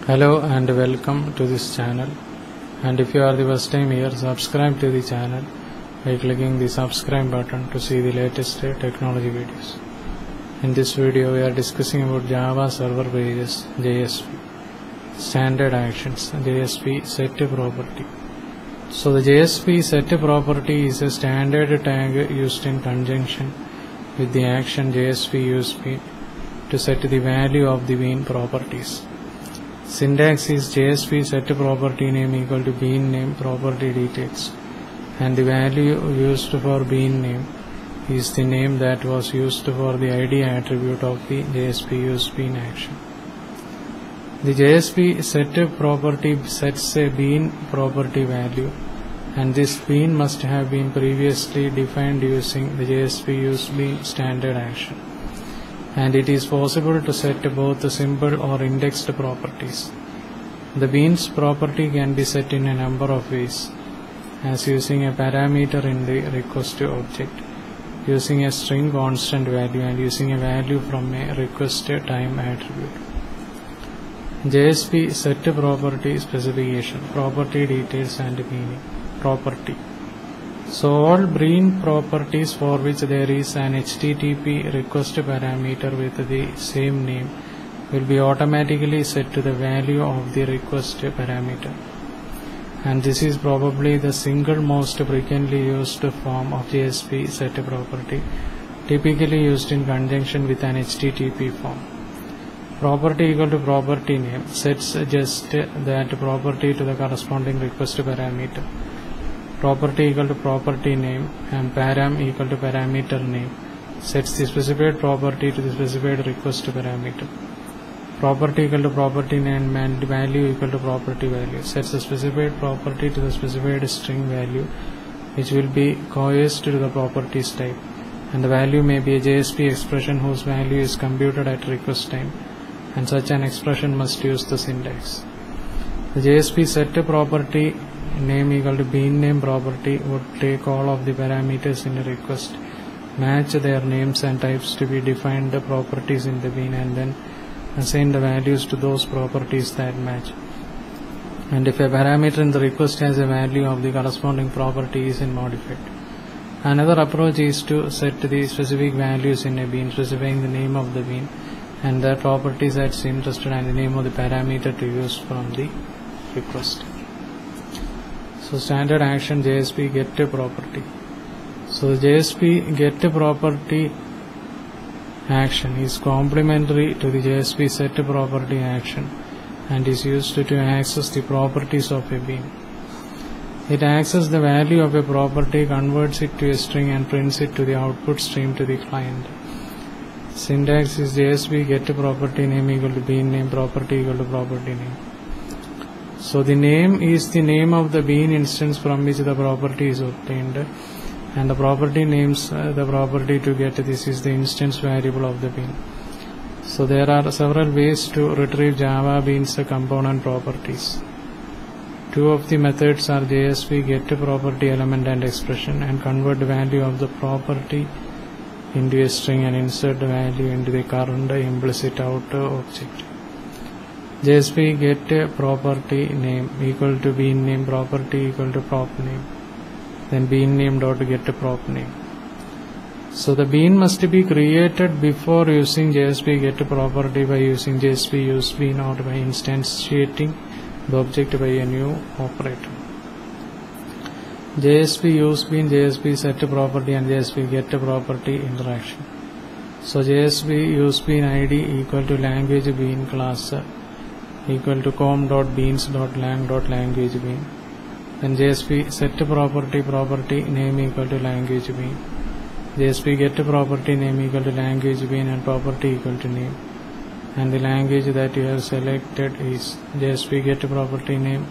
Hello and welcome to this channel, and if you are the first time here, subscribe to the channel by clicking the subscribe button to see the latest technology videos. In this video we are discussing about Java Server Pages JSP standard actions JSP set property. So the JSP set property is a standard tag used in conjunction with the action JSP use bean to set the value of the bean properties. Syntax is JSP set property name equal to bean name property details, and the value used for bean name is the name that was used for the ID attribute of the JSP use bean action. The JSP set property sets a bean property value, and this bean must have been previously defined using the JSP use bean standard action. And it is possible to set both simple or indexed properties. The beans property can be set in a number of ways, as using a parameter in the request object, using a string constant value, and using a value from a request time attribute. JSP set property specification, property details and meaning. Property. So all bean properties for which there is an HTTP request parameter with the same name will be automatically set to the value of the request parameter, and this is probably the single most frequently used form of JSP set property, typically used in conjunction with an HTTP form. Property equal to property name sets just that property to the corresponding request parameter. Property equal to property name and param equal to parameter name sets the specified property to the specified request parameter. Property equal to property name and value equal to property value sets the specified property to the specified string value, which will be coerced to the properties type, and the value may be a JSP expression whose value is computed at request time, and such an expression must use the syntax. The JSP set property name equal to bean name property would take all of the parameters in a request, match their names and types to be defined the properties in the bean, and then assign the values to those properties that match. And if a parameter in the request has a value of the corresponding property is modified. Another approach is to set the specific values in a bean, specifying the name of the bean and the properties that's interested and the name of the parameter to use from the request. So standard action JSP get property. So the JSP get property action is complementary to the JSP set property action and is used to access the properties of a bean. It accesses the value of a property, converts it to a string and prints it to the output stream to the client. Syntax is JSP get property name equal to bean name property equal to property name. So the name is the name of the bean instance from which the property is obtained, and the property names the property to get this is the instance variable of the bean. So there are several ways to retrieve Java beans component properties. Two of the methods are JSP get property element and expression, and convert the value of the property into a string and insert the value into the current implicit out object. JSP get property name equal to bean name property equal to prop name, then bean name dot get prop name. So the bean must be created before using JSP get property by using JSP use bean or by instantiating the object by a new operator. JSP use bean, JSP set property and JSP get property interaction. So JSP use bean ID equal to language bean class equal to com.beans.lang.language bean. Then JSP set property name equal to language bean. JSP get property name equal to language bean and property equal to name. And the language that you have selected is JSP get property name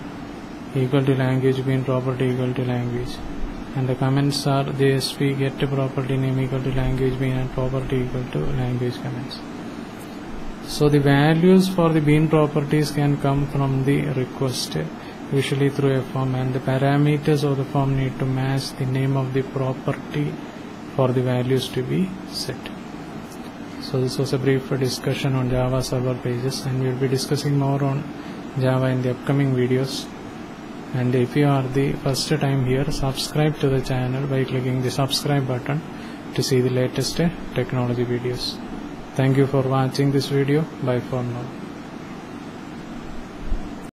equal to language bean property equal to language. And the comments are JSP get property name equal to language bean and property equal to language comments. So the values for the bean properties can come from the request, usually through a form, and the parameters of the form need to match the name of the property for the values to be set. So this was a brief discussion on Java server pages, and we will be discussing more on Java in the upcoming videos. And if you are the first time here, subscribe to the channel by clicking the subscribe button to see the latest technology videos. Thank you for watching this video. Bye for now.